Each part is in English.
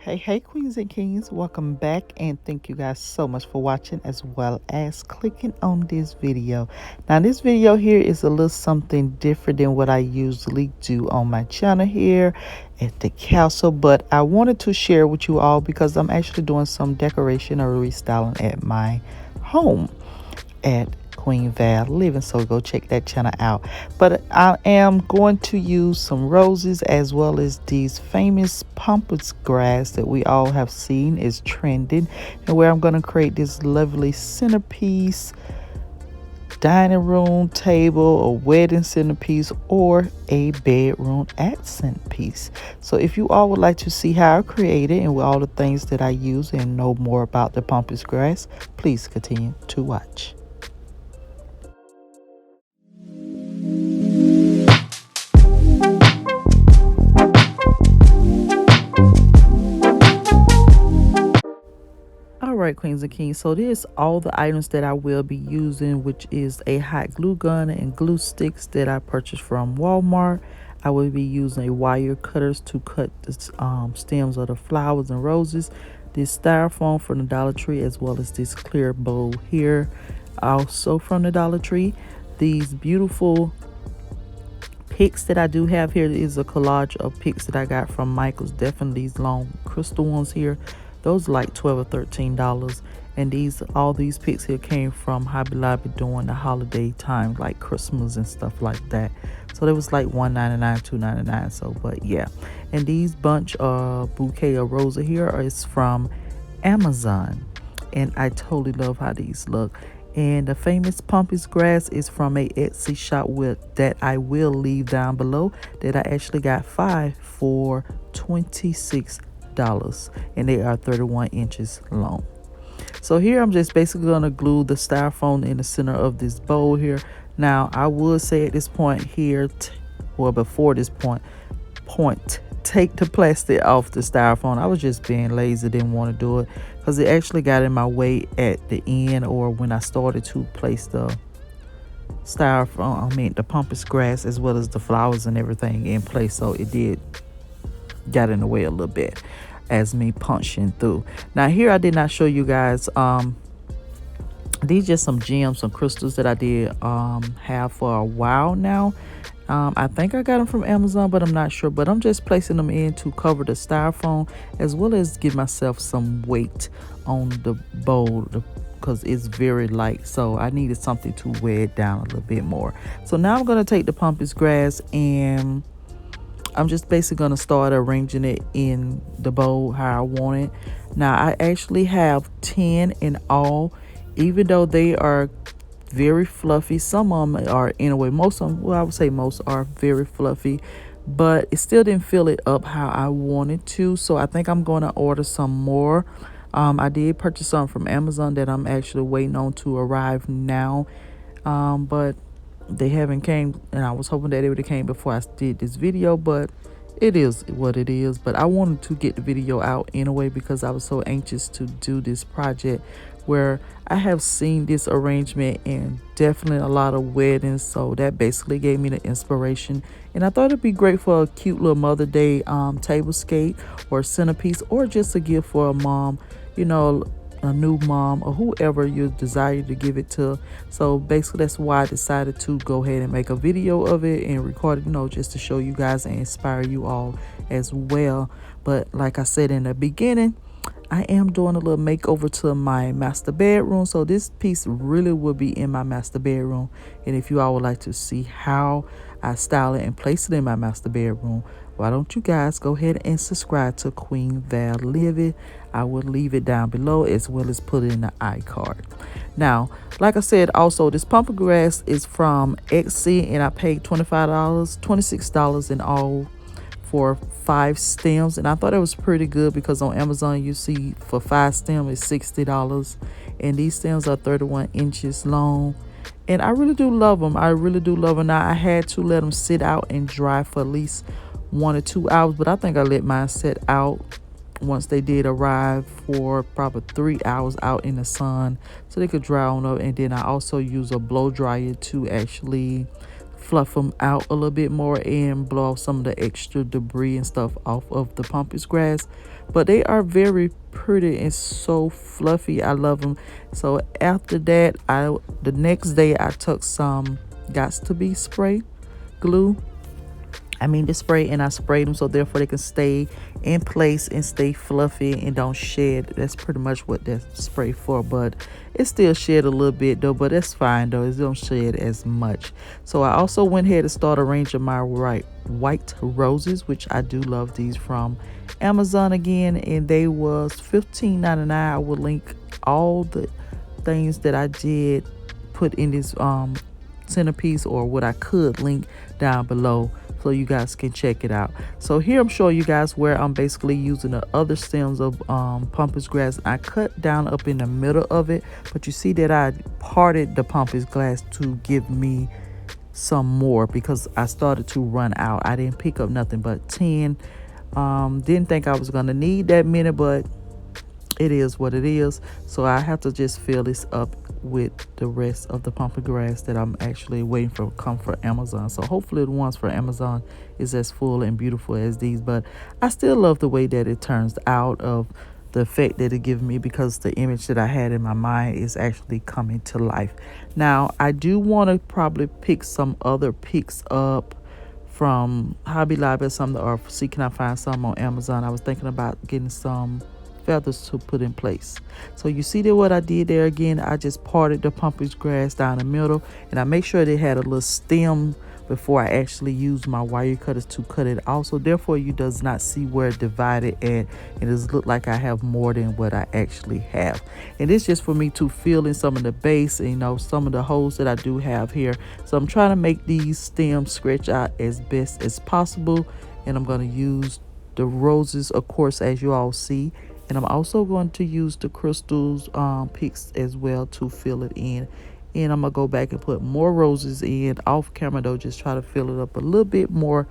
Hey, queens and kings, welcome back, and thank you guys so much for watching as well as clicking on this video. Now, this video here is a little something different than what I usually do on my channel here at the castle, but I wanted to share with you all because I'm actually doing some decoration or restyling at my home at Queen Val Living, so go check that channel out. But I am going to use some roses as well as these famous pampas grass that we all have seen is trending, and where I'm going to create this lovely centerpiece, dining room table, a wedding centerpiece, or a bedroom accent piece. So if you all would like to see how I created and with all the things that I use and know more about the pampas grass, please continue to watch. All right, queens and kings, so this all the items that I will be using, which is a hot glue gun and glue sticks that I purchased from Walmart. I will be using a wire cutters to cut the stems of the flowers and roses, this styrofoam from the Dollar Tree, as well as this clear bowl here also from the Dollar Tree. These beautiful picks that I do have here is a collage of picks that I got from Michael's. Definitely these long crystal ones here, those are like $12 or $13, and all these picks here came from Hobby Lobby during the holiday time, like Christmas and stuff like that. So it was like $1.99, $2.99. So, but yeah, and these bunch of bouquet of roses here is from Amazon, and I totally love how these look. And the famous pampas grass is from a Etsy shop that I will leave down below, that I actually got 5 for $26, and they are 31 inches long. So here I'm just basically going to glue the styrofoam in the center of this bowl here. Now I would say at this point here, well, before this point, take the plastic off the styrofoam. I was just being lazy, didn't want to do it because it actually got in my way at the end, or when I started to place the the pampas grass as well as the flowers and everything in place. So it did got in the way a little bit as me punching through. Now here I did not show you guys these just some gems, some crystals that I did have for a while now. I think I got them from Amazon, but I'm not sure. But I'm just placing them in to cover the styrofoam as well as give myself some weight on the bowl because it's very light. So I needed something to weigh it down a little bit more. So now I'm going to take the pampas grass and I'm just basically going to start arranging it in the bowl how I want it. Now I actually have 10 in all, even though they are very fluffy. Some of them are, in a way, most of them, well, I would say most are very fluffy, but it still didn't fill it up how I wanted to. So I think I'm going to order some more. I did purchase some from Amazon that I'm actually waiting on to arrive now, but they haven't came, and I was hoping that they would have came before I did this video, but it is what it is. But I wanted to get the video out anyway because I was so anxious to do this project, where I have seen this arrangement in definitely a lot of weddings. So that basically gave me the inspiration, and I thought it'd be great for a cute little Mother Day table scape or centerpiece, or just a gift for a mom, you know, a new mom or whoever you desire to give it to. So basically that's why I decided to go ahead and make a video of it and record it, you know, just to show you guys and inspire you all as well. But like I said in the beginning, I am doing a little makeover to my master bedroom. So this piece really will be in my master bedroom. And if you all would like to see how I style it and place it in my master bedroom, why don't you guys go ahead and subscribe to Queen Val Living. I will leave it down below as well as put it in the iCard. Now, like I said, also this pampas grass is from Etsy, and I paid $25, $26 in all for 5 stems, and I thought it was pretty good because on Amazon you see for 5 stems is $60, and these stems are 31 inches long, and I really do love them. I really do love them. Now I had to let them sit out and dry for at least 1 or 2 hours, but I think I let mine sit out once they did arrive for probably 3 hours out in the sun so they could dry on up. And then I also use a blow dryer to actually fluff them out a little bit more and blow off some of the extra debris and stuff off of the pampas grass. But they are very pretty and so fluffy. I love them. So after that, the next day I took some got to be spray glue, the spray, and I sprayed them so therefore they can stay in place and stay fluffy and don't shed. That's pretty much what that spray for, but it still shed a little bit though, but that's fine though. It don't shed as much. So I also went ahead and started arranging my white roses, which I do love these from Amazon again, and they was $15.99. I will link all the things that I did put in this centerpiece, or what I could link down below, so you guys can check it out. So here I'm showing you guys where I'm basically using the other stems of pampas grass. I cut down up in the middle of it, but you see that I parted the pampas grass to give me some more because I started to run out. I didn't pick up nothing but 10. Didn't think I was gonna need that many, but it is what it is. So I have to just fill this up with the rest of the pampas grass that I'm actually waiting for come from Amazon. So hopefully the ones for Amazon is as full and beautiful as these, but I still love the way that it turns out, of the effect that it gives me, because the image that I had in my mind is actually coming to life. Now I do want to probably pick some other picks up from Hobby Lobby or something, or see can I find some on Amazon. I was thinking about getting some feathers to put in place. So you see that what I did there again, I just parted the pampas grass down the middle, and I make sure they had a little stem before I actually used my wire cutters to cut it off. So therefore you does not see where it divided at. It does look like I have more than what I actually have. And it's just for me to fill in some of the base, and, some of the holes that I do have here. So I'm trying to make these stems stretch out as best as possible. And I'm going to use the roses, of course, as you all see. And I'm also going to use the crystals picks as well to fill it in. And I'm going to go back and put more roses in off camera though, just try to fill it up a little bit more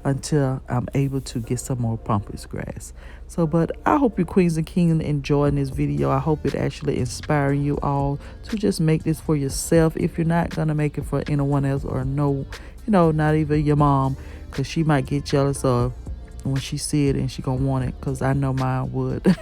until I'm able to get some more pampas grass. So, but I hope you queens and kings enjoying this video. I hope it actually inspiring you all to just make this for yourself. If you're not going to make it for anyone else, or no, not even your mom, because she might get jealous of when she see it and she gonna want it, because I know mine would.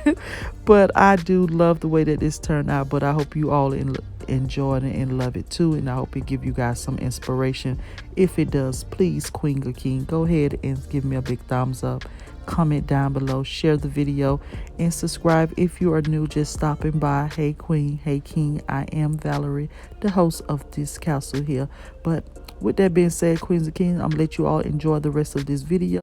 But I do love the way that this turned out, but I hope you all enjoyed it and love it too, and I hope it give you guys some inspiration. If it does, please, queen or king, go ahead and give me a big thumbs up, comment down below, share the video, and subscribe if you are new, just stopping by. Hey queen, hey king, I am Valerie, the host of this castle here. But with that being said, queens and kings, I'm gonna let you all enjoy the rest of this video.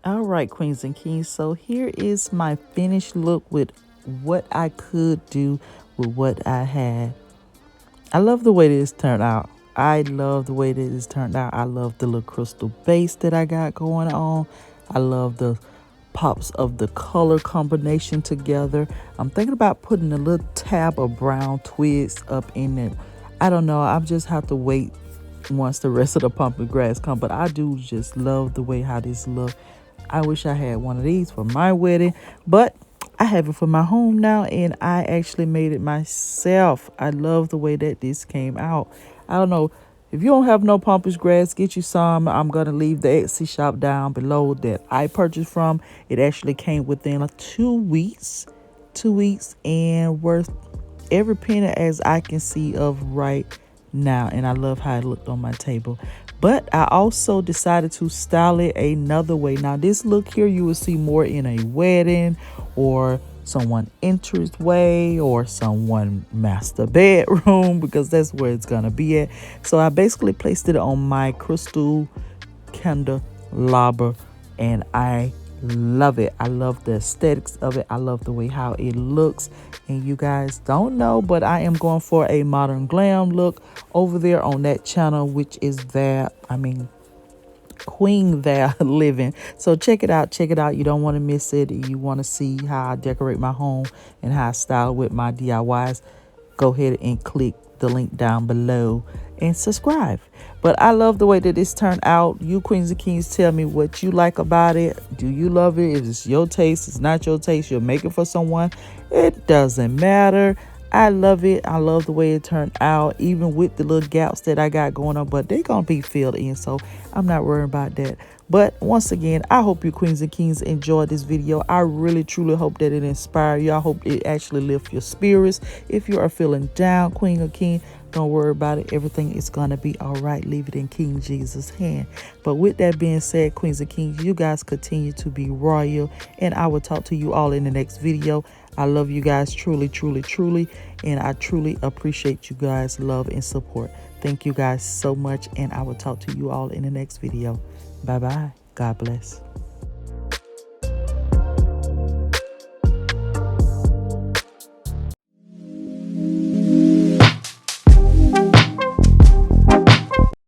All right, queens and kings, so here is my finished look with what I could do with what I had. I love the way this turned out. I love the way that this turned out. I love the little crystal base that I got going on. I love the pops of the color combination together. I'm thinking about putting a little tab of brown twigs up in it. I don't know. I just have to wait once the rest of the pumpkin grass come. But I do just love the way how this look. I wish I had one of these for my wedding, but I have it for my home now, and I actually made it myself. I love the way that this came out. I don't know. If you don't have no pampas grass, get you some. I'm going to leave the Etsy shop down below that I purchased from. It actually came within 2 weeks. 2 weeks and worth every penny as I can see of right now. And I love how it looked on my table. But I also decided to style it another way. Now this look here you will see more in a wedding or someone entrance way or someone master bedroom, because that's where it's gonna be at. So I basically placed it on my crystal candelabra, and I love it. I love the aesthetics of it. I love the way how it looks. And you guys don't know, but I am going for a modern glam look over there on that channel, which is Queen there living. So check it out. Check it out. You don't want to miss it. You want to see how I decorate my home and how I style with my DIYs. Go ahead and click the link down below and subscribe. But I love the way that this turned out. You queens and kings, tell me what you like about it. Do you love it? If it's your taste, it's not your taste, you'll make it for someone, it doesn't matter. I love it. I love the way it turned out, even with the little gaps that I got going on, but they're going to be filled in, so I'm not worried about that. But once again, I hope you queens and kings enjoyed this video. I really, truly hope that it inspired you. I hope it actually lifts your spirits. If you are feeling down, queen or king, don't worry about it. Everything is going to be all right. Leave it in King Jesus' hand. But with that being said, queens and kings, you guys continue to be royal, and I will talk to you all in the next video. I love you guys truly, truly, truly, and I truly appreciate you guys' love and support. Thank you guys so much, and I will talk to you all in the next video. Bye-bye. God bless.